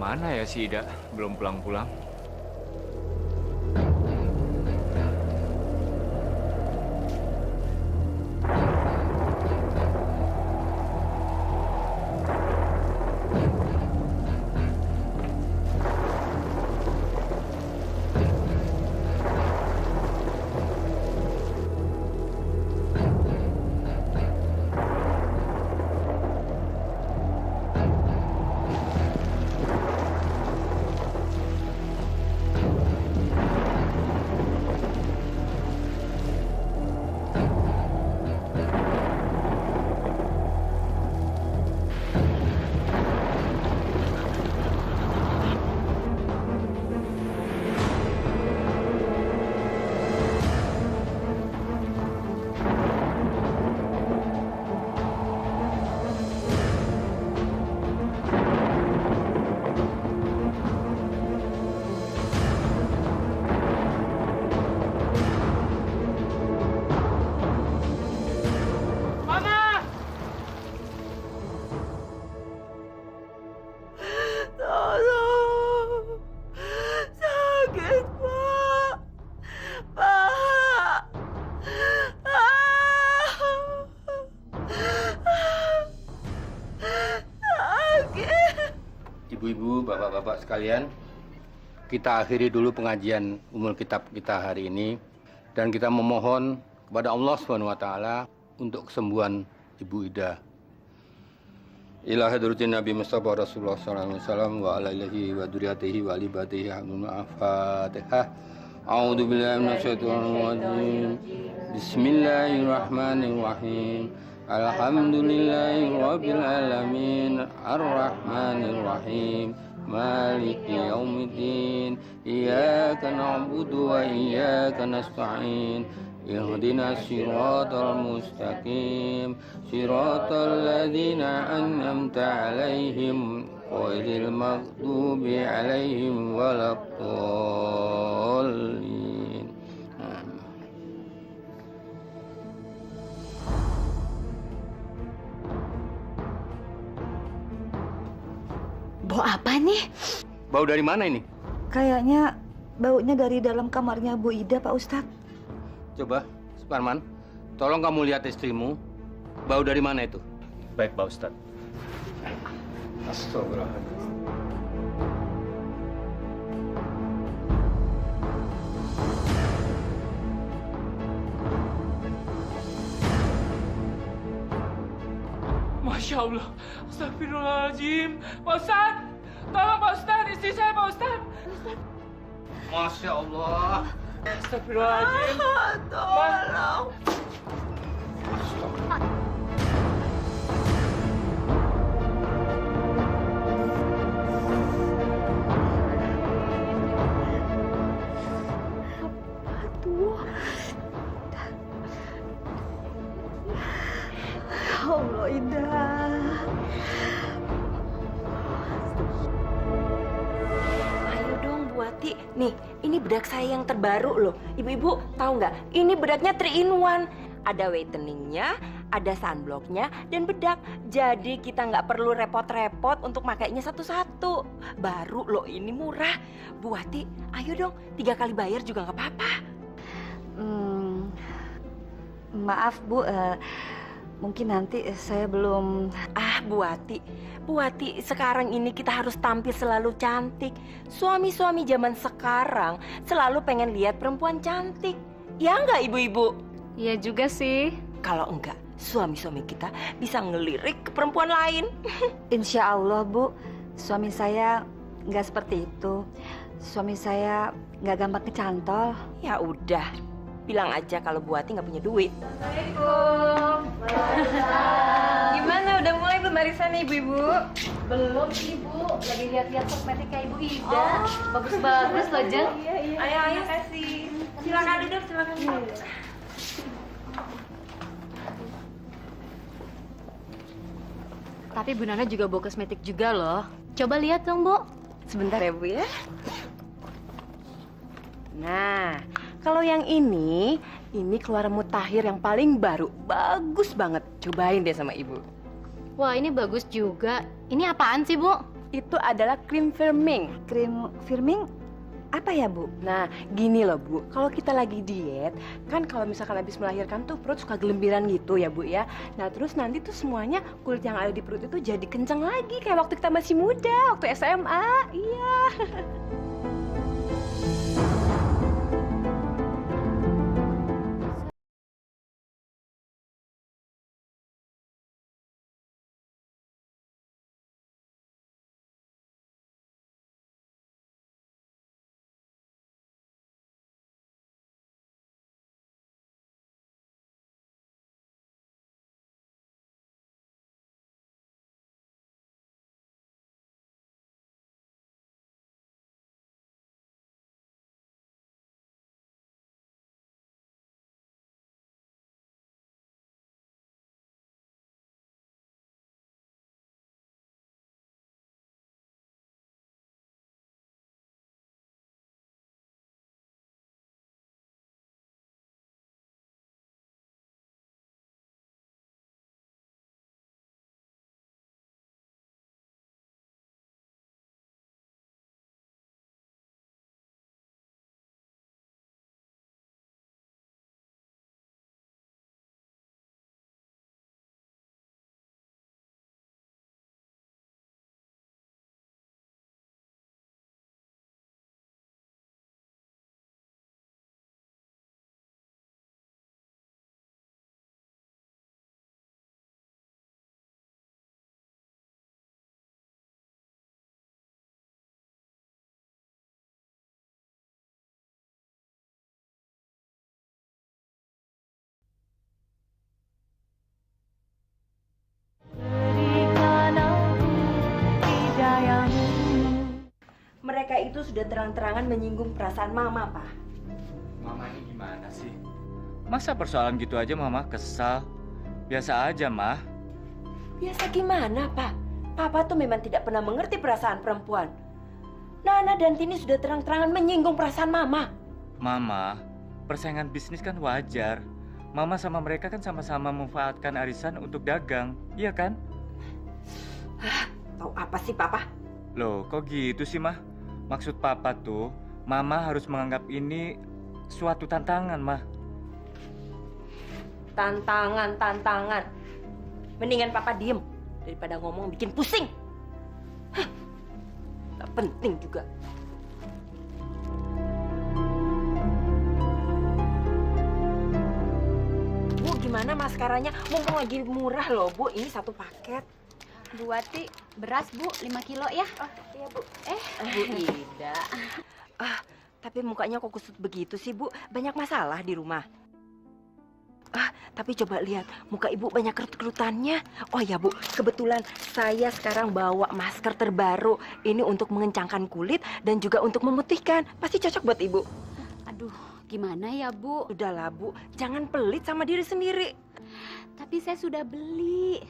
Kemana ya si Ida? Belum pulang-pulang. Tolong. Sakit, Pak. Pak. Sakit. Ibu-ibu, bapak-bapak sekalian, kita akhiri dulu pengajian Ummul Kitab kita hari ini dan kita memohon kepada Allah SWT untuk kesembuhan Ibu Ida. Ila hadratin Nabi Mustafa Rasulullah SAW wa ala alihi wa dzurriyyatihi wa ali baitihi hamdun al-Fatihah. A'udzu billahi minasyaitonir rajim. Bismillahirrahmanirrahim. Alhamdulillahirabbil alamin arrahmanir rahim maliki yaumiddin iyyaka na'budu wa iyyaka nasta'in ihdinas siratal mustaqim siratal ladzina an'amta 'alaihim ghairil maghdubi 'alaihim waladdallin. Bau apa nih? Bau dari mana ini? Kayaknya baunya dari dalam kamarnya Bu Ida, Pak Ustadz. Coba, Suparman, tolong kamu lihat istrimu. Bau dari mana itu? Baik, Pak Ustadz. Astagfirullahaladzim. Masya Allah, astagfirullahaladzim. Pak Ustadz, tolong Pak Ustadz, istri saya Pak Ustadz. Masya Allah. Astagfirullahaladzim. Tolong. Ya Allah, Ida. Ayo dong Bu Wati. Nih, ini bedak saya yang terbaru loh. Ibu-ibu tahu nggak? Ini bedaknya 3 in 1. Ada whiteningnya, ada sunblocknya, dan bedak. Jadi kita nggak perlu repot-repot untuk makainya satu-satu. Baru loh, ini murah. Bu Wati, ayo dong. 3 kali bayar juga nggak apa-apa. Maaf, Bu. Mungkin nanti saya belum... Bu Wati, sekarang ini kita harus tampil selalu cantik. Suami-suami zaman sekarang selalu pengen lihat perempuan cantik. Ya nggak ibu-ibu? Iya juga sih. Kalau enggak, suami-suami kita bisa ngelirik ke perempuan lain. Insya Allah, Bu. Suami saya nggak seperti itu. Suami saya nggak gampang kecantol. Ya udah, bilang aja kalau Bu Wati nggak punya duit. Gimana, udah mulai belum barisannya ibu-ibu? Belum ibu, lagi lihat-lihat kosmetika ibu Ida. Bagus-bagus loh, Jeng. Ayo, kasih. Silakan duduk, silakan duduk. Tapi Bu Nana juga bawa kosmetik juga loh. Coba lihat dong, Bu. Sebentar ya Bu ya. Nah, kalau yang ini keluaran mutakhir yang paling baru. Bagus banget. Cobain deh sama Ibu. Wah, ini bagus juga. Ini apaan sih, Bu? Itu adalah krim firming. Krim firming apa ya, Bu? Nah, gini loh Bu, kalau kita lagi diet, kan kalau misalkan habis melahirkan tuh perut suka gelembiran gitu ya Bu ya. Nah terus nanti tuh semuanya kulit yang ada di perut itu jadi kencang lagi kayak waktu kita masih muda, waktu SMA. Iya. Mereka itu sudah terang-terangan menyinggung perasaan Mama, Pak. Mama ini gimana sih? Masa persoalan gitu aja Mama kesal? Biasa aja, Mah. Biasa gimana, Pak? Papa tuh memang tidak pernah mengerti perasaan perempuan. Nana dan Tini sudah terang-terangan menyinggung perasaan Mama. Mama, persaingan bisnis kan wajar. Mama sama mereka kan sama-sama memanfaatkan arisan untuk dagang, iya kan? Tahu apa sih, Papa? Loh, kok gitu sih, Mah? Maksud Papa tuh, Mama harus menganggap ini suatu tantangan, Mah. Tantangan. Mendingan Papa diem daripada ngomong bikin pusing. Gak penting juga. Bu, gimana maskaranya? Mumpung lagi murah loh, Bu. Ini satu paket. Bu Wati, beras Bu, 5 kilo ya. Oh, iya, Bu. Bu Ida. Tapi mukanya kok kusut begitu sih, Bu? Banyak masalah di rumah. Tapi coba lihat, muka Ibu banyak kerut-kerutannya. Oh ya, Bu, kebetulan saya sekarang bawa masker terbaru. Ini untuk mengencangkan kulit dan juga untuk memutihkan. Pasti cocok buat Ibu. Aduh, gimana ya Bu? Udahlah, Bu. Jangan pelit sama diri sendiri. Tapi saya sudah beli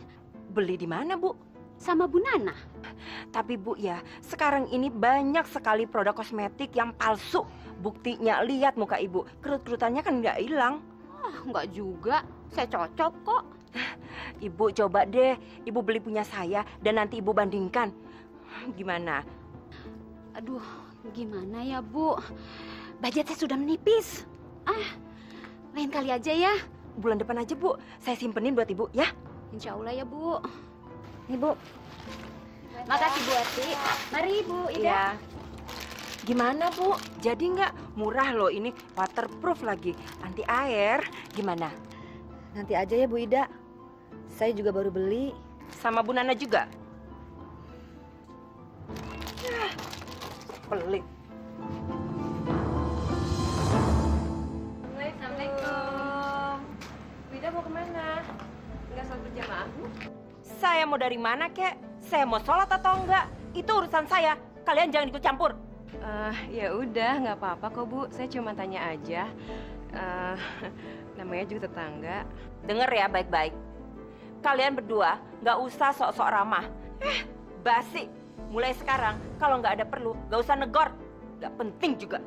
Beli di mana, Bu? sama Bu Nana. Tapi Bu ya, sekarang ini banyak sekali produk kosmetik yang palsu. Buktinya, lihat muka Ibu. Kerut-kerutannya kan nggak hilang. Enggak juga, saya cocok kok. Ibu coba deh, Ibu beli punya saya dan nanti Ibu bandingkan. Gimana? Aduh, gimana ya Bu? Budget saya sudah menipis. Lain kali aja ya. Bulan depan aja, Bu. Saya simpenin buat Ibu ya. Insya Allah ya Bu. Nih, Bu. Makasih Bu Wati. Mari Bu Ida. Iya. Gimana, Bu? Jadi nggak? Murah loh ini, waterproof lagi, anti air. Gimana? Nanti aja ya, Bu Ida. Saya juga baru beli. Sama Bu Nana juga? Pelit. Assalamualaikum. Bu Ida mau kemana? Nggak sholat berjamaah Bu? Saya mau dari mana, kek? Saya mau sholat atau enggak? Itu urusan saya. Kalian jangan ikut campur. Ya udah, nggak apa-apa kok Bu. Saya cuma tanya aja. Namanya juga tetangga. Dengar ya baik-baik. Kalian berdua nggak usah sok-sok ramah. Basi. Mulai sekarang kalau nggak ada perlu, nggak usah negor. Nggak penting juga.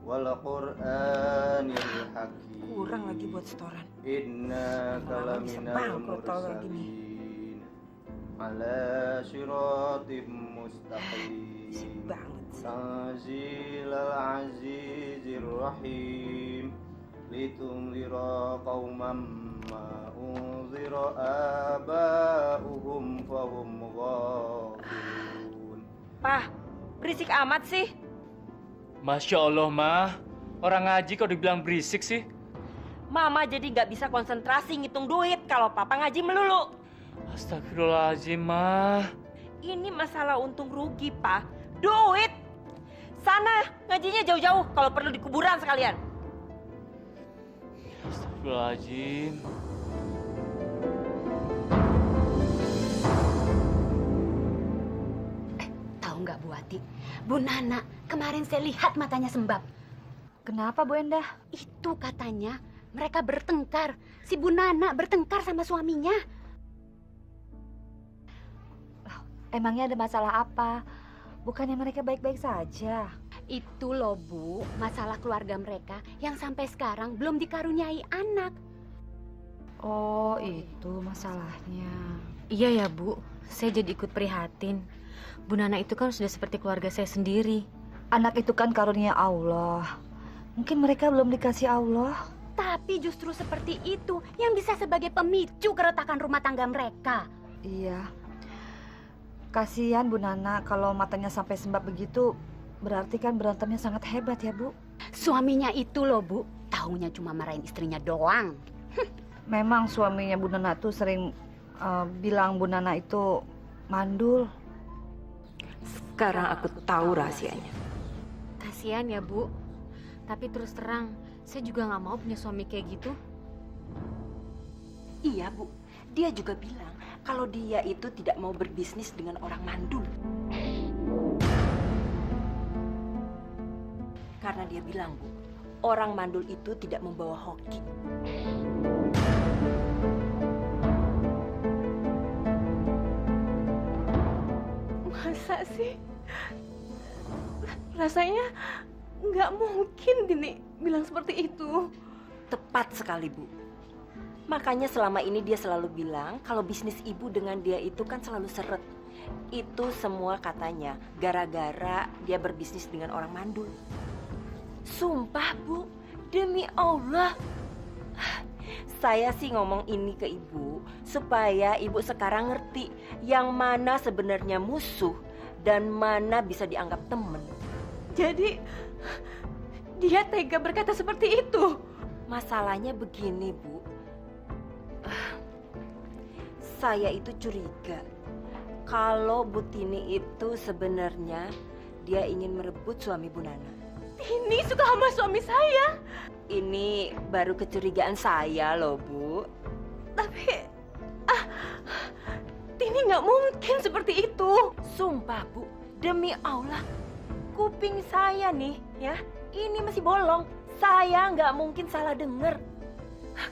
wal Qur'anil Hakim. Kurang lagi buat setoran. Innaka Lama-lama bisa laminal bangkrut kalau kayak gini. mursalin ala siratim mustaqim. Berisik banget sih. Tanzilal azizir rahim litunzira qauman ma unzira aba'uhum fahum ghafilun. Pah, berisik amat sih. Masya Allah, Ma. Orang ngaji kok dibilang berisik sih? Mama jadi nggak bisa konsentrasi ngitung duit kalau papa ngaji melulu. Astagfirullahaladzim, Ma. Ini masalah untung rugi, Pak. Duit. Sana ngajinya jauh-jauh kalau perlu di kuburan sekalian. Astagfirullahaladzim. Tahu nggak Bu Wati? Bu Nana, kemarin saya lihat matanya sembab. Kenapa Bu Endah? Itu katanya mereka bertengkar. Si Bu Nana bertengkar sama suaminya. Emangnya ada masalah apa? Bukannya mereka baik-baik saja? Itu loh Bu, masalah keluarga mereka yang sampai sekarang belum dikaruniai anak. Oh, itu masalahnya. Iya ya Bu, saya jadi ikut prihatin. Bu Nana itu kan sudah seperti keluarga saya sendiri. Anak itu kan karunia Allah. Mungkin mereka belum dikasih Allah. Tapi justru seperti itu yang bisa sebagai pemicu keretakan rumah tangga mereka. Iya. Kasihan Bu Nana kalau matanya sampai sembab begitu. Berarti kan berantemnya sangat hebat ya Bu. Suaminya itu loh Bu, taunya cuma marahin istrinya doang. Memang suaminya Bu Nana tuh sering bilang Bu Nana itu mandul. Sekarang aku tahu rahasianya. Kasihan ya Bu. Tapi terus terang, saya juga nggak mau punya suami kayak gitu. Iya, Bu. Dia juga bilang kalau dia itu tidak mau berbisnis dengan orang mandul. Karena dia bilang, Bu, orang mandul itu tidak membawa hoki. Masa sih? Rasanya nggak mungkin Dini bilang seperti itu. Tepat sekali, Bu. Makanya selama ini dia selalu bilang kalau bisnis ibu dengan dia itu kan selalu seret. Itu semua katanya gara-gara dia berbisnis dengan orang mandul. Sumpah, Bu, demi Allah. Saya sih ngomong ini ke ibu supaya ibu sekarang ngerti yang mana sebenarnya musuh dan mana bisa dianggap temen. Jadi dia tega berkata seperti itu. Masalahnya begini, Bu. Saya itu curiga kalau Bu Tini itu sebenarnya dia ingin merebut suami Bu Nana. Tini suka sama suami saya. Ini baru kecurigaan saya loh, Bu. Tapi Tini nggak mungkin seperti itu. Sumpah, Bu, demi Allah, kuping saya nih ya, ini masih bolong. Saya nggak mungkin salah dengar.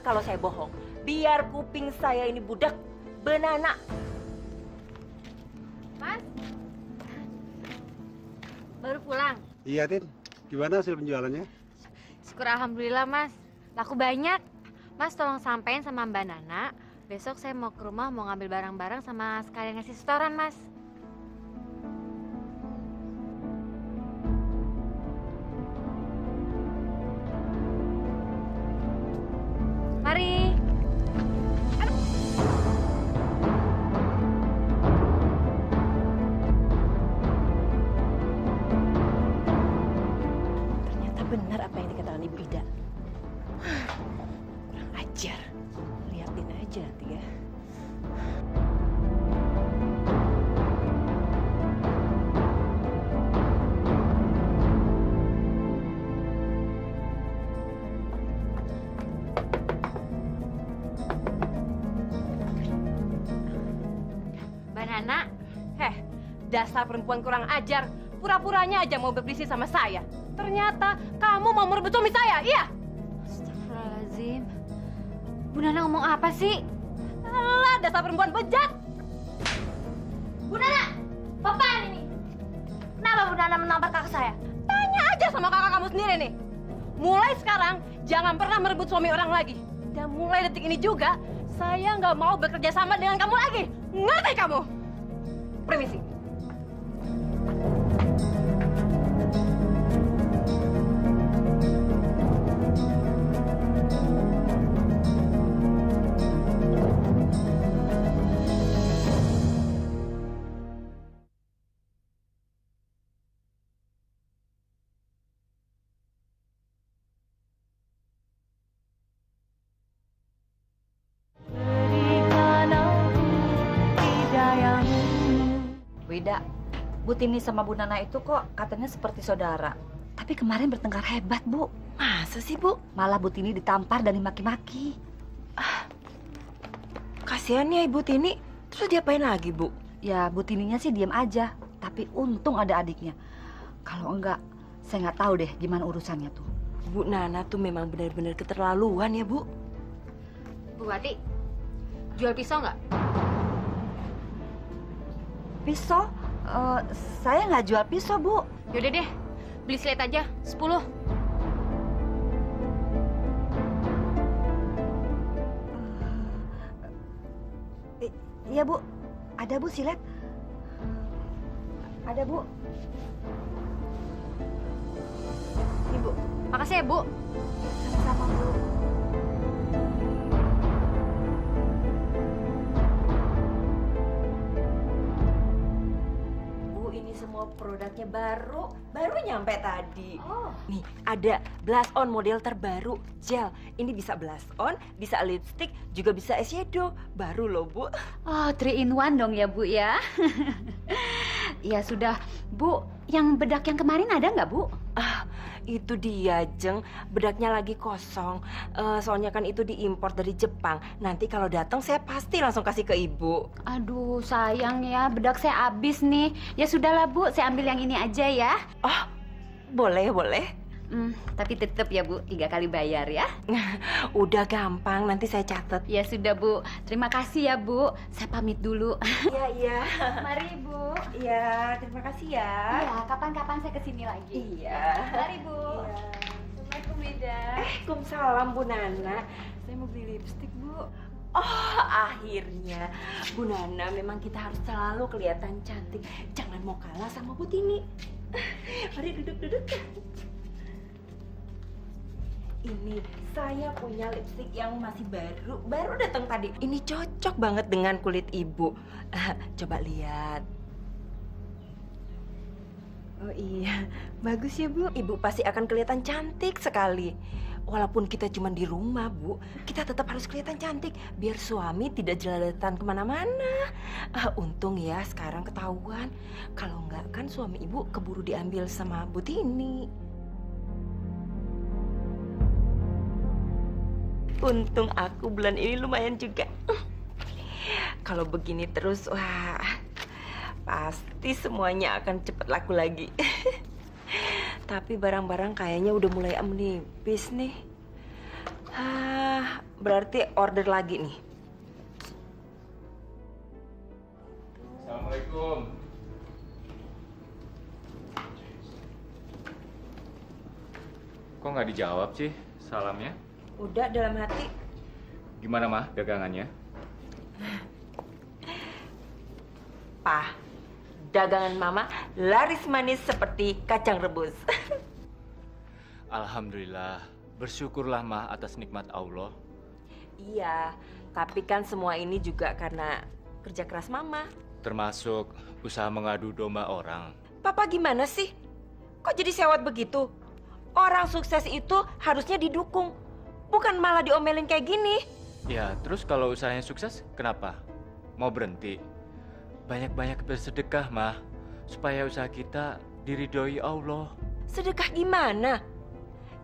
Kalau saya bohong, biar kuping saya ini budak benana. Mas, baru pulang. Iya, Tin. Gimana hasil penjualannya? Syukur alhamdulillah Mas, laku banyak. Mas tolong sampein sama Mbak Nana, besok saya mau ke rumah mau ngambil barang-barang sama sekalian ngasih setoran Mas. Mari. Ternyata benar apa yang dikatakan Ibu Ida. Kurang ajar. Lihatin aja nanti ya. Mbak Nana, dasar perempuan kurang ajar. Pura-puranya aja mau berbisnis sama saya. Ternyata kamu mau merebut suami saya, iya? Astagfirullahaladzim. Bu Nana ngomong apa sih? Alah, dasar perempuan bejat. Bu Nana, apaan ini? Kenapa Bu Nana menampar kakak saya? Tanya aja sama kakak kamu tahu sendiri nih. Mulai sekarang, jangan pernah merebut suami orang lagi. Dan mulai detik ini juga, saya nggak mau bekerja sama dengan kamu lagi. Ngerti kamu? Permisi. Wida, Bu Tini sama Bu Nana itu kok katanya seperti saudara. Tapi kemarin bertengkar hebat, Bu. Masa sih, Bu? Malah Bu Tini ditampar dan dimaki-maki. Kasihan ya Ibu Tini. Terus diapain lagi, Bu? Ya, Bu Tininya sih diam aja. Tapi untung ada adiknya. Kalau enggak, saya nggak tahu deh gimana urusannya tuh. Bu Nana tuh memang benar-benar keterlaluan ya, Bu. Bu Wati, jual pisau nggak? Pisau? Saya nggak jual pisau, Bu. Yaudah deh, beli slate aja, 10. Iya, Bu. Ada, Bu, silet. Ada, Bu. Ibu, makasih ya, Bu. Sama-sama, Bu. Bu, ini semua produknya baru nyampe tadi. Oh. Nih, ada blush on model terbaru, gel. Ini bisa blush on, bisa lipstick, juga bisa eyeshadow. Baru loh, Bu. Oh, 3 in 1 dong ya, Bu ya. Ya sudah, Bu. Yang bedak yang kemarin ada nggak, Bu? Itu dia, Jeng. Bedaknya lagi kosong. Soalnya kan itu diimpor dari Jepang. Nanti kalau datang saya pasti langsung kasih ke Ibu. Aduh, sayang ya, bedak saya habis nih. Ya sudahlah, Bu, saya ambil yang ini aja ya. Oh, boleh. Tapi tetap ya, Bu, 3 kali bayar ya. Udah gampang, nanti saya catat. Ya sudah, Bu. Terima kasih ya, Bu. Saya pamit dulu. Iya. Mari, Bu. Iya, terima kasih ya. Iya, kapan-kapan saya kesini lagi. Iya. Mari, Bu. Assalamualaikum, Wida. Waalaikumsalam, Bu Nana. Saya mau beli lipstik, Bu. Oh, akhirnya. Bu Nana, memang kita harus selalu kelihatan cantik. Jangan mau kalah sama Bu Tini. Mari duduk. Ini saya punya lipstik yang masih baru datang tadi. Ini cocok banget dengan kulit Ibu. Coba lihat. Oh iya, bagus ya, Bu. Ibu pasti akan kelihatan cantik sekali. Walaupun kita cuma di rumah, Bu, kita tetap harus kelihatan cantik biar suami tidak jelalatan kemana-mana. Untung ya sekarang ketahuan. Kalau enggak kan suami Ibu keburu diambil sama Bu Tini. Untung aku bulan ini lumayan juga. Kalau begini terus, wah, pasti semuanya akan cepat laku lagi. Tapi barang-barang kayaknya udah mulai menipis nih. Berarti order lagi nih. Assalamualaikum. Kok nggak dijawab sih salamnya? Udah dalam hati. Gimana, Mah, dagangannya? Pak, dagangan Mama laris manis seperti kacang rebus. Alhamdulillah. Bersyukurlah, Mah, atas nikmat Allah. Iya, tapi kan semua ini juga karena kerja keras Mama. Termasuk usaha mengadu domba orang. Papa gimana sih? Kok jadi sewot begitu? Orang sukses itu harusnya didukung, bukan malah diomelin kayak gini. Ya, terus kalau usahanya sukses, kenapa? Mau berhenti? Banyak-banyak bersedekah, Mah, supaya usaha kita diridhoi Allah. Sedekah gimana?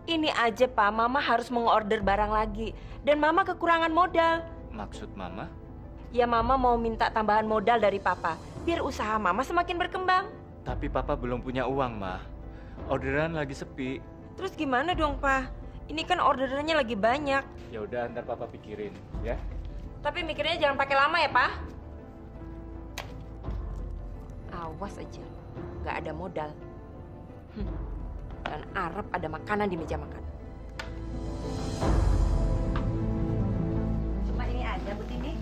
Ini aja, Pak, Mama harus mengorder barang lagi. Dan Mama kekurangan modal. Maksud Mama? Ya, Mama mau minta tambahan modal dari Papa, biar usaha Mama semakin berkembang. Tapi Papa belum punya uang, Mah. Orderan lagi sepi. Terus gimana dong, Pak? Ini kan orderannya lagi banyak. Ya udah, ntar Papa pikirin, ya. Tapi mikirnya jangan pakai lama ya, Pak. Awas aja, nggak ada modal. restoran Arab ada makanan di meja makan. Cuma ini aja, Bu Tini.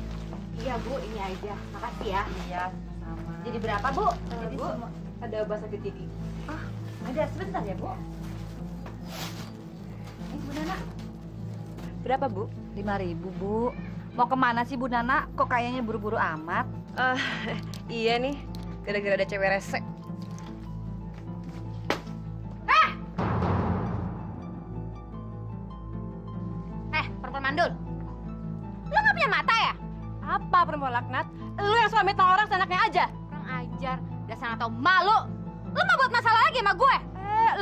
Iya Bu, ini aja. Makasih ya. Iya, sama. Jadi berapa Bu? Jadi Bu, semua ada obat sakit gigi. ada sebentar ya Bu. Ini Bu Nana. Berapa, Bu? 5.000, Bu. Mau kemana sih Bu Nana? Kok kayaknya buru-buru amat? Iya nih, gara-gara ada cewek rese. Perempuan mandul. Lu nggak punya mata ya? Apa perempuan laknat? Lu yang suami tong orang senaknya aja. Kurang ajar. Dasar nggak tahu malu. Lu mau buat masalah lagi sama gue?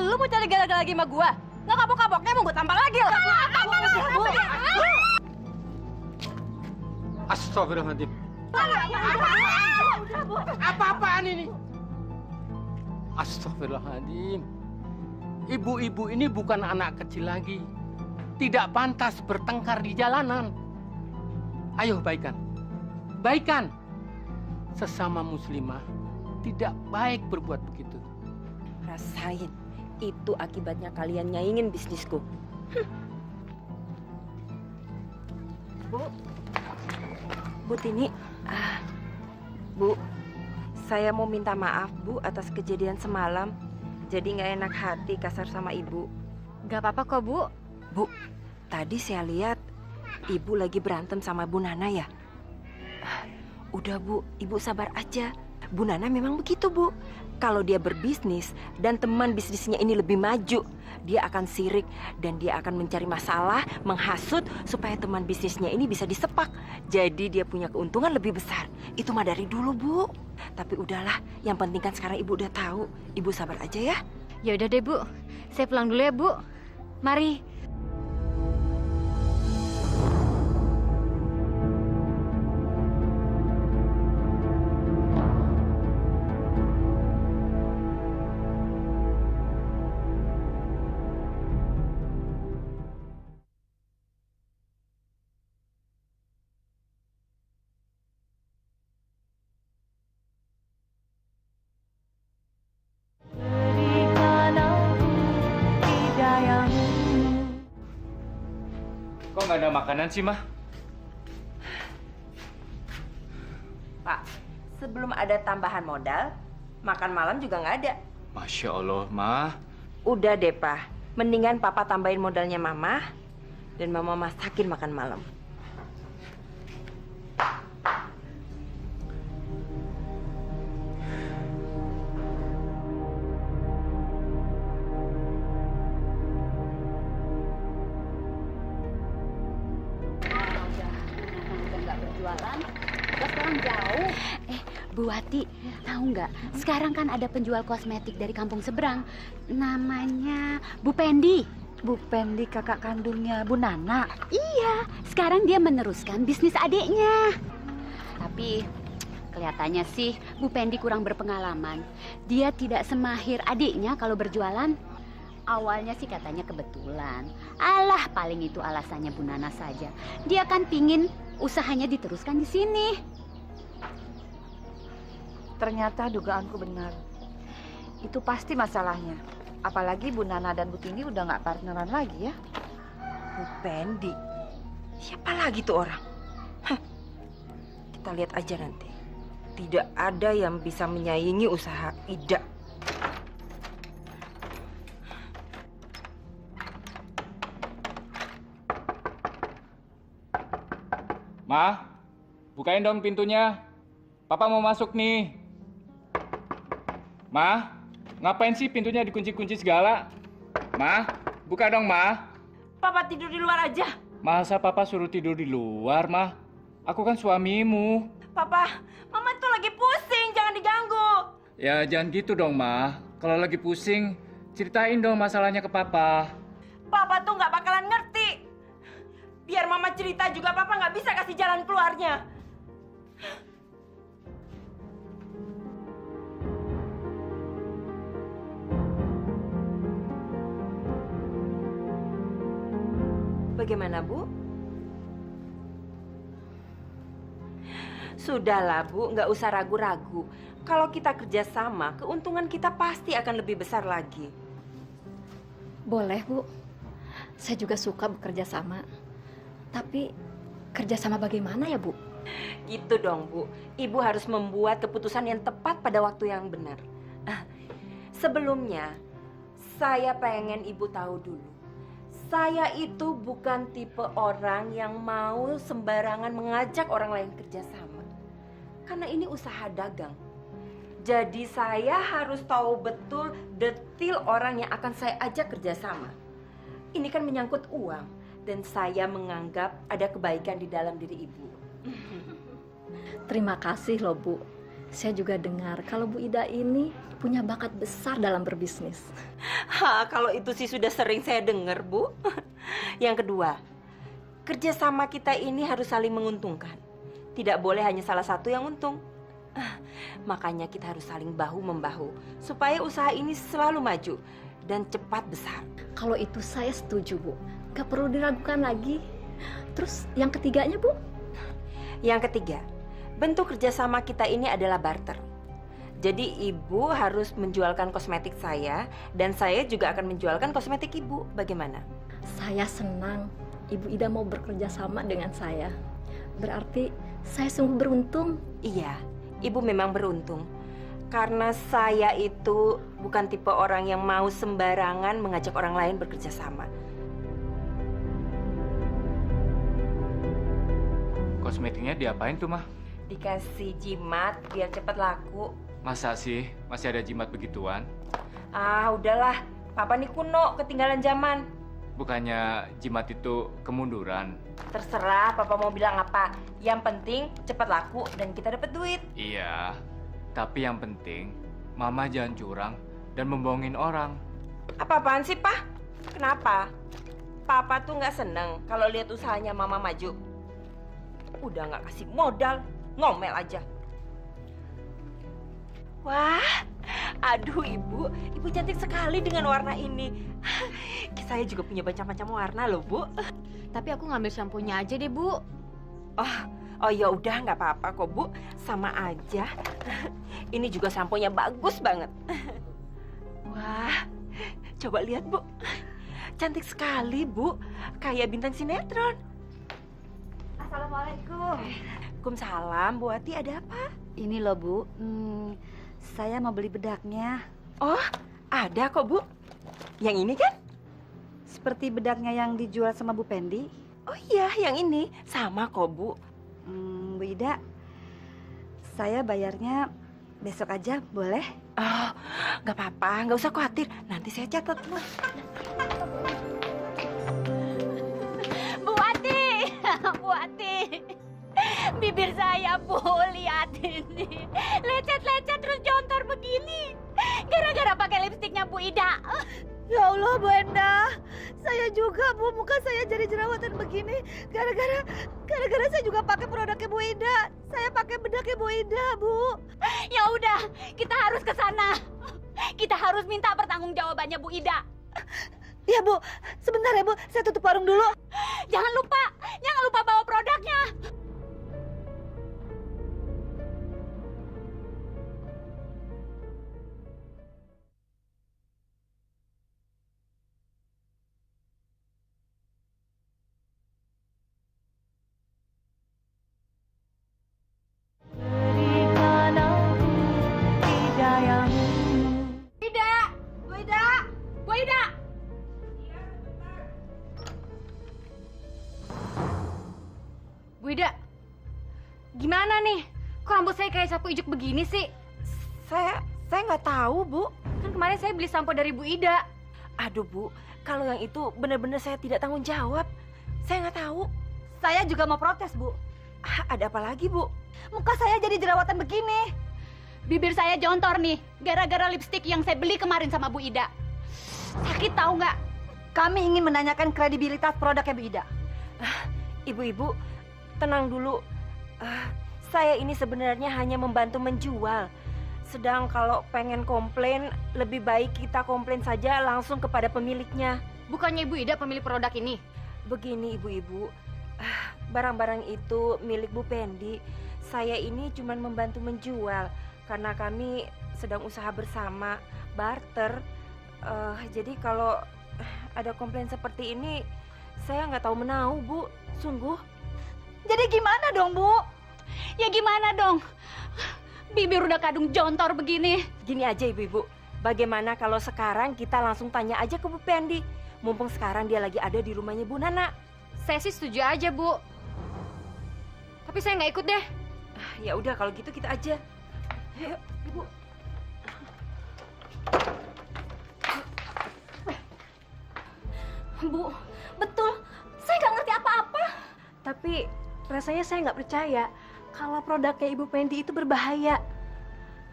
Lu mau cari gara-gara lagi sama gua? Nggak kapok-kapoknya mau gue tampar lagi loh. Astagfirullahaladzim. Apa-apaan ini? Astagfirullahaladzim. Ibu-ibu ini bukan anak kecil lagi. Tidak pantas bertengkar di jalanan. Ayo baikan. Baikan. Sesama muslimah tidak baik berbuat begitu. Rasain. Itu akibatnya kalian nyaingin bisnisku. Bu Tini, Bu, saya mau minta maaf Bu atas kejadian semalam. Jadi nggak enak hati kasar sama Ibu. Gak apa-apa kok Bu. Bu, tadi saya lihat Ibu lagi berantem sama Bu Nana ya? Udah Bu, Ibu sabar aja. Bu Nana memang begitu Bu. Kalau dia berbisnis dan teman bisnisnya ini lebih maju, dia akan sirik dan dia akan mencari masalah, menghasut supaya teman bisnisnya ini bisa disepak. Jadi dia punya keuntungan lebih besar. Itu mah dari dulu Bu. Tapi udahlah, yang penting kan sekarang Ibu udah tahu. Ibu sabar aja ya. Ya udah deh Bu. Saya pulang dulu ya Bu. Mari. Kok nggak ada makanan sih, Mah? Pak, sebelum ada tambahan modal, makan malam juga nggak ada. Masya Allah, Mah. Udah deh, Pak. Mendingan Papa tambahin modalnya Mama, dan Mama masakin makan malam. Sekarang jauh. Bu Wati, tahu nggak? Sekarang kan ada penjual kosmetik dari kampung seberang. Namanya Bu Pendi. Bu Pendi kakak kandungnya Bu Nana. Iya, sekarang dia meneruskan bisnis adiknya. Tapi kelihatannya sih Bu Pendi kurang berpengalaman. Dia tidak semahir adiknya kalau berjualan. Awalnya sih katanya kebetulan. Alah, paling itu alasannya Bu Nana saja. Dia kan pingin usahanya diteruskan di sini. Ternyata dugaanku benar. Itu pasti masalahnya. Apalagi Bu Nana dan Bu Tini udah nggak partneran lagi ya. Bu Pendi? Siapa lagi tuh orang? Hah. Kita lihat aja nanti. Tidak ada yang bisa menyaingi usaha Ida. Ma, bukain dong pintunya. Papa mau masuk nih. Ma, ngapain sih pintunya dikunci-kunci segala? Ma, buka dong, Ma. Papa tidur di luar aja. Masa Papa suruh tidur di luar, Ma? Aku kan suamimu. Papa, Mama tuh lagi pusing, jangan diganggu. Ya, jangan gitu dong, Ma. Kalau lagi pusing, ceritain dong masalahnya ke Papa. Papa tuh nggak bakalan ngerti. Biar Mama cerita juga Papa nggak bisa kasih jalan keluarnya. Bagaimana, Bu? Sudahlah, Bu, nggak usah ragu-ragu. Kalau kita kerjasama, keuntungan kita pasti akan lebih besar lagi. Boleh, Bu. Saya juga suka bekerja sama. Tapi kerja sama bagaimana ya, Bu? Gitu dong, Bu. Ibu harus membuat keputusan yang tepat pada waktu yang benar. Sebelumnya, saya pengen Ibu tahu dulu. Saya itu bukan tipe orang yang mau sembarangan mengajak orang lain kerjasama. Karena ini usaha dagang. Jadi saya harus tahu betul detail orang yang akan saya ajak kerjasama. Ini kan menyangkut uang. Dan saya menganggap ada kebaikan di dalam diri Ibu. Terima kasih loh, Bu. Saya juga dengar kalau Bu Ida ini punya bakat besar dalam berbisnis. Kalau itu sih sudah sering saya dengar, Bu. Yang kedua, kerjasama kita ini harus saling menguntungkan. Tidak boleh hanya salah satu yang untung. Makanya kita harus saling bahu-membahu supaya usaha ini selalu maju dan cepat besar. Kalau itu saya setuju, Bu. Gak perlu diragukan lagi. Terus yang ketiganya, Bu? Yang ketiga, bentuk kerjasama kita ini adalah barter. Jadi Ibu harus menjualkan kosmetik saya dan saya juga akan menjualkan kosmetik Ibu. Bagaimana? Saya senang Ibu Ida mau bekerja sama dengan saya. Berarti saya sungguh beruntung. Iya, Ibu memang beruntung. Karena saya itu bukan tipe orang yang mau sembarangan mengajak orang lain bekerja sama. Kosmetiknya diapain tuh, Mah? Dikasih jimat biar cepat laku. Masa sih masih ada jimat begituan? Udahlah. Papa nih kuno, ketinggalan zaman. Bukannya jimat itu kemunduran? Terserah Papa mau bilang apa. Yang penting cepat laku dan kita dapat duit. Iya, tapi yang penting Mama jangan curang dan membohongin orang. Apa-apaan sih, Pak? Kenapa? Papa tuh nggak seneng kalau lihat usahanya Mama maju. Udah nggak kasih modal, ngomel aja. Wah, aduh Ibu cantik sekali dengan warna ini. Saya juga punya macam-macam warna loh, Bu. Tapi aku ngambil shampoo-nya aja deh, Bu. Oh ya udah nggak apa-apa kok, Bu. Sama aja. Ini juga samponya bagus banget. Wah, coba lihat, Bu. Cantik sekali, Bu. Kayak bintang sinetron. Assalamualaikum. Waalaikumsalam, Bu Ati, ada apa? Ini loh, Bu. Saya mau beli bedaknya. Oh, ada kok, Bu. Yang ini kan? Seperti bedaknya yang dijual sama Bu Pendi. Oh iya, yang ini. Sama kok, Bu. Bu Ida, saya bayarnya besok aja, boleh? Oh, nggak apa-apa. Nggak usah khawatir. Nanti saya catat, Bu. Bu Ati, Bu Ati. Bibir saya, Bu, lihat ini. Lecet-lecet terus jontor begini. Gara-gara pakai lipstiknya Bu Ida. Ya Allah, Bu Enda. Saya juga, Bu, muka saya jadi jerawatan begini. Gara-gara saya juga pakai produknya Bu Ida. Saya pakai bedaknya Bu Ida, Bu. Ya udah, kita harus ke sana. Kita harus minta pertanggungjawabannya Bu Ida. Ya, Bu. Sebentar ya, Bu. Saya tutup warung dulu. Jangan lupa bawa produknya. Bu Ida! Bu Ida, gimana nih? Kok rambut saya kayak sapu ijuk begini sih? Saya nggak tahu, Bu. Kan kemarin saya beli sampo dari Bu Ida. Aduh, Bu. Kalau yang itu benar-benar saya tidak tanggung jawab. Saya nggak tahu. Saya juga mau protes, Bu. Ada apa lagi, Bu? Muka saya jadi jerawatan begini. Bibir saya jontor nih, gara-gara lipstik yang saya beli kemarin sama Bu Ida. Sakit tahu nggak? Kami ingin menanyakan kredibilitas produknya Bu Ida. Ibu-ibu, tenang dulu. Saya ini sebenarnya hanya membantu menjual. Sedang kalau pengen komplain, lebih baik kita komplain saja langsung kepada pemiliknya. Bukannya Ibu Ida pemilik produk ini? Begini ibu-ibu, barang-barang itu milik Bu Pendi. Saya ini cuma membantu menjual karena kami sedang usaha bersama, barter. Jadi kalau ada komplain seperti ini, saya nggak tahu menau, Bu. Sungguh. Jadi gimana dong, Bu? Ya gimana dong? Bibir udah kadung jontor begini. Gini aja Ibu-ibu, bagaimana kalau sekarang kita langsung tanya aja ke Bu Pendi? Mumpung sekarang dia lagi ada di rumahnya Bu Nana. Saya sih setuju aja, Bu. Tapi saya nggak ikut deh. Ya udah kalau gitu kita aja. Ayo, Ibu. Bu, betul. Saya nggak ngerti apa-apa. Tapi rasanya saya nggak percaya kalau produknya Ibu Pendi itu berbahaya.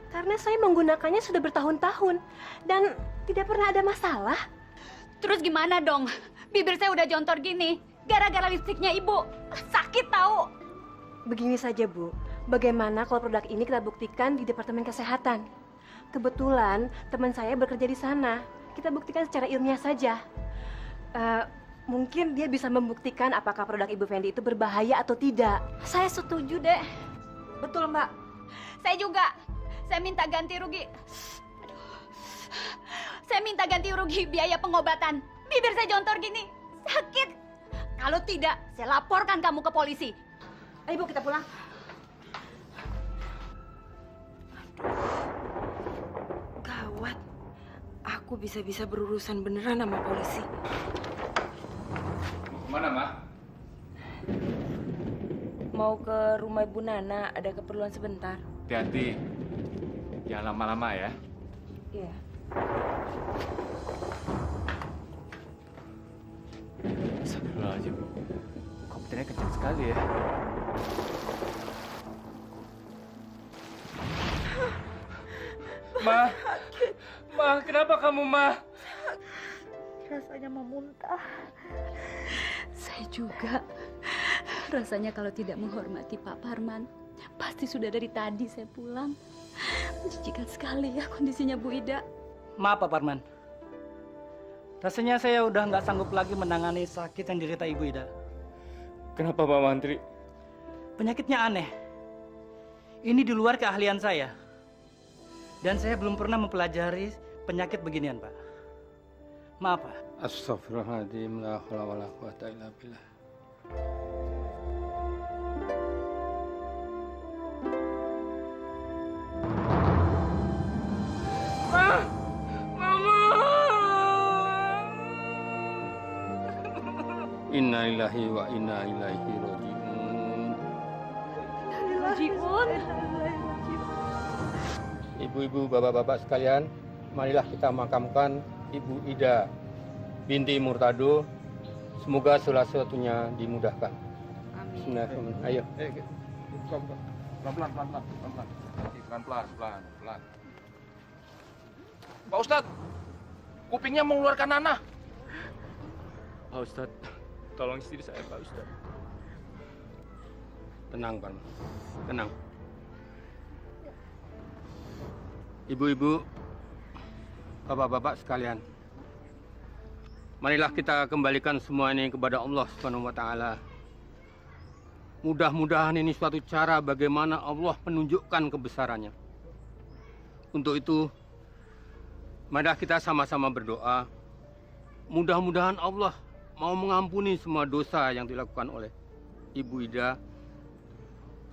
Karena saya menggunakannya sudah bertahun-tahun dan tidak pernah ada masalah. Terus gimana dong? Bibir saya udah jontor gini. Gara-gara lipstiknya ibu. Sakit tahu. Begini saja, Bu. Bagaimana kalau produk ini kita buktikan di Departemen Kesehatan? Kebetulan teman saya bekerja di sana. Kita buktikan secara ilmiah saja. Mungkin dia bisa membuktikan apakah produk Ibu Fendi itu berbahaya atau tidak. Saya setuju deh. Betul, Mbak. Saya juga. Saya minta ganti rugi. Saya minta ganti rugi biaya pengobatan. Bibir saya jontor gini. Sakit. Kalau tidak, saya laporkan kamu ke polisi. Ayo, Bu, kita pulang. Gawat. Aku bisa-bisa berurusan beneran sama polisi. Kemana, Ma? Mau ke rumah Ibu Nana, ada keperluan sebentar. Hati-hati. Jangan lama-lama ya. Iya. Astagfirullahaladzim. Komputernya kencang sekali ya. Ma, kenapa kamu, Ma? Rasanya mau muntah. Saya juga. Rasanya kalau tidak menghormati Pak Parman, pasti sudah dari tadi saya pulang. Menjijikan sekali ya kondisinya Bu Ida. Maaf Pak Parman. Rasanya saya udah nggak sanggup lagi menangani sakit yang diderita Ibu Ida. Kenapa Pak Mantri? Penyakitnya aneh. Ini di luar keahlian saya. Dan saya belum pernah mempelajari penyakit beginian, Pak. Maaf, Pak. Astagfirullahaladzim, la haula wala quwata illa billah. Inna lillahi wa inna ilaihi raji'un. Ibu-ibu, bapak-bapak sekalian, marilah kita makamkan Ibu Ida binti Murtado. Semoga segala sesuatunya dimudahkan. Amin. Bismillahirrahmanirrahim. Ayo. Pelan-pelan. Pak Ustadz, kupingnya mengeluarkan nanah. Pak Ustadz, tolong istri saya, Pak Ustadz. Tenang, Pak. Tenang. Ibu-ibu, bapak-bapak sekalian, marilah kita kembalikan semua ini kepada Allah Subhanahu wa taala. Mudah-mudahan ini suatu cara bagaimana Allah menunjukkan kebesarannya. Untuk itu, marilah kita sama-sama berdoa. Mudah-mudahan Allah mau mengampuni semua dosa yang dilakukan oleh Ibu Ida.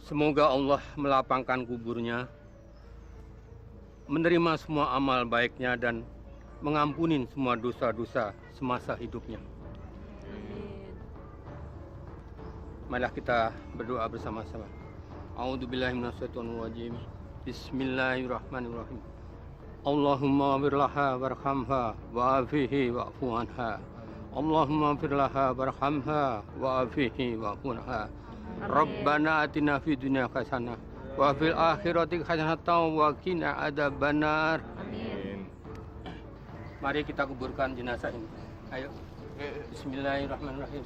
Semoga Allah melapangkan kuburnya, menerima semua amal baiknya dan mengampuni semua dosa-dosa semasa hidupnya. Marilah kita berdoa bersama-sama. A'udzubillahi minasyaitonirrajim. Bismillahirrahmanirrahim. Allahumma firlaha warhamha wa'afihi wa'fu anha. Allahumma firlaha warhamha wa'afihi wa'fu anha. Rabbana atina fid dunya hasanah wa fil akhirati hasanatan wa qina adzabannar. Amin. Mari kita kuburkan jenazah ini. Ayo. Bismillahirrahmanirrahim.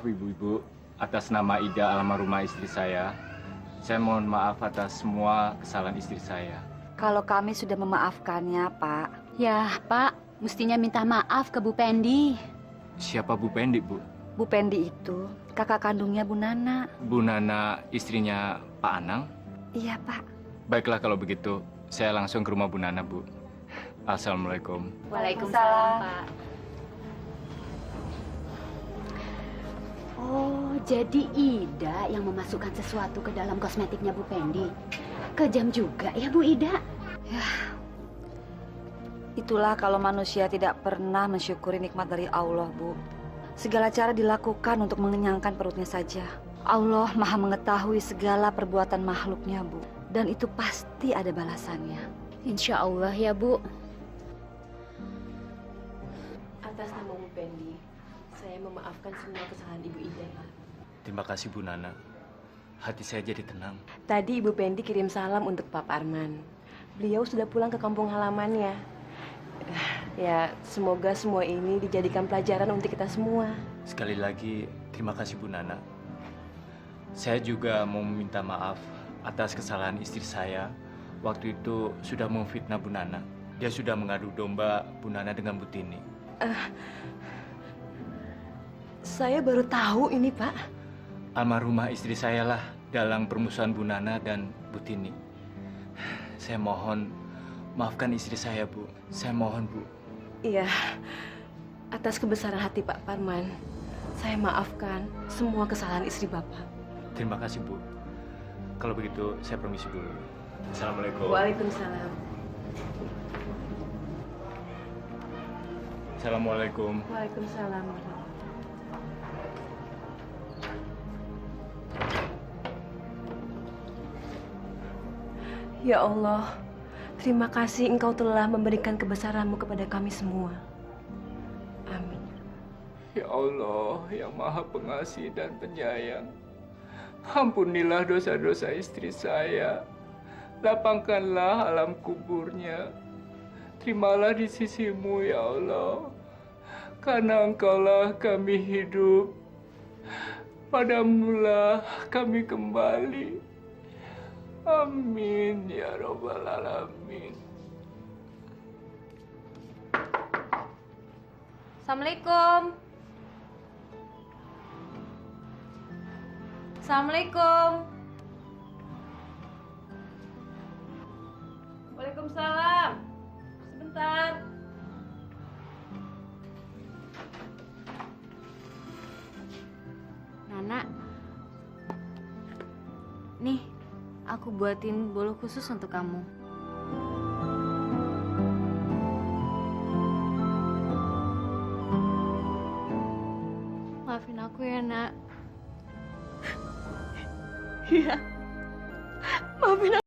Maaf ibu-ibu, atas nama Ida almarhumah istri saya mohon maaf atas semua kesalahan istri saya. Kalau kami sudah memaafkannya, Pak. Ya, Pak, mestinya minta maaf ke Bu Pendi. Siapa Bu Pendi, Bu? Bu Pendi itu kakak kandungnya Bu Nana. Bu Nana istrinya Pak Anang? Iya, Pak. Baiklah kalau begitu, saya langsung ke rumah Bu Nana, Bu. Assalamualaikum. Waalaikumsalam, Pak. Oh, jadi Ida yang memasukkan sesuatu ke dalam kosmetiknya Bu Pendi. Kejam juga ya Bu Ida. Itulah kalau manusia tidak pernah mensyukuri nikmat dari Allah, Bu. Segala cara dilakukan untuk mengenyangkan perutnya saja. Allah Maha mengetahui segala perbuatan makhluknya, Bu. Dan itu pasti ada balasannya. Insya Allah ya Bu. Atas nama Bu Pendi, saya memaafkan semua kesalahan Ibu Ida, Pak. Terima kasih Bu Nana. Hati saya jadi tenang. Tadi Ibu Pendi kirim salam untuk Pak Parman. Beliau sudah pulang ke kampung halamannya. Ya, semoga semua ini dijadikan pelajaran untuk kita semua. Sekali lagi, terima kasih Bu Nana. Saya juga mau meminta maaf atas kesalahan istri saya. Waktu itu sudah memfitnah Bu Nana. Dia sudah mengadu domba Bu Nana dengan Bu Tini. Saya baru tahu ini, Pak. Almarhumah istri saya lah dalam permusuhan Bu Nana dan Bu Tini. Saya mohon, maafkan istri saya, Bu. Saya mohon, Bu. Iya, atas kebesaran hati Pak Parman, saya maafkan semua kesalahan istri Bapak. Terima kasih, Bu. Kalau begitu, saya permisi dulu. Assalamualaikum. Waalaikumsalam. Assalamualaikum. Waalaikumsalam. Ya Allah, terima kasih Engkau telah memberikan kebesaran-Mu kepada kami semua. Amin. Ya Allah, yang Maha Pengasih dan Penyayang, ampunilah dosa-dosa istri saya. Lapangkanlah alam kuburnya. Terimalah di sisi-Mu, ya Allah. Karena Engkaulah kami hidup. Padamulah kami kembali. Amin ya Rabbal Alamin. Assalamualaikum. Assalamualaikum. Waalaikumsalam. Sebentar. Nana, nih aku buatin bolu khusus untuk kamu. Maafin aku ya, Nak. Iya. Maafin